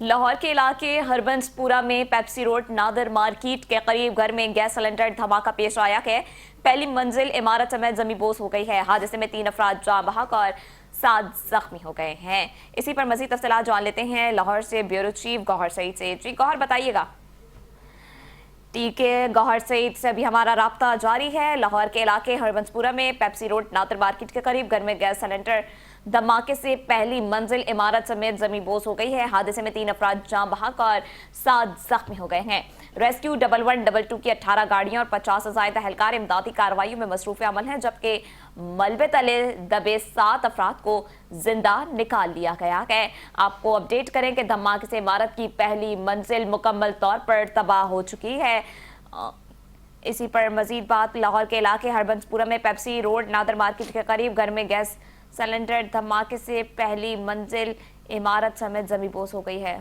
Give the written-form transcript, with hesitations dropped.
लाहौर के इलाके हरबंसपुरा में पेप्सी रोड नादर मार्केट के करीब घर में गैस सिलेंडर धमाका पेश आया है। पहली मंजिल इमारत समेत जमींदोज हो गई है। हादसे में 3 अफराद जाँ बहक और 7 जख्मी हो गए हैं। इसी पर मजीद तफसीलात जान लेते हैं लाहौर से ब्यूरो चीफ गौहर सईद से। जी गौहर, बताइएगा। ठीक है, गौहर सईद से अभी हमारा राब्ता जारी है। लाहौर के इलाके हरबंसपुरा में पेप्सी रोड नादर मार्केट के करीब घर में गैस सिलेंडर धमाके से पहली मंजिल इमारत समेत जमींदोज हो गई है। हादसे में 3 अफराद जाँ बहक और 7 जख्मी हो गए हैं। रेस्क्यू 1112 की 18 गाड़ियां और 50 से ज्यादा एहलकार इमदादी कार्रवाइयों में मसरूफ अमल हैं, जबकि मलबे तले दबे 7 अफराद को जिंदा निकाल लिया गया है। आपको अपडेट करें कि धमाके से इमारत की पहली मंजिल मुकम्मल तौर पर तबाह हो चुकी है। इसी पर मजीद बात, लाहौर के इलाके हरबंसपुरा में पेप्सी रोड नादर मार्केट के करीब घर में गैस सिलेंडर धमाके से पहली मंजिल इमारत समेत जमींदोज हो गई है।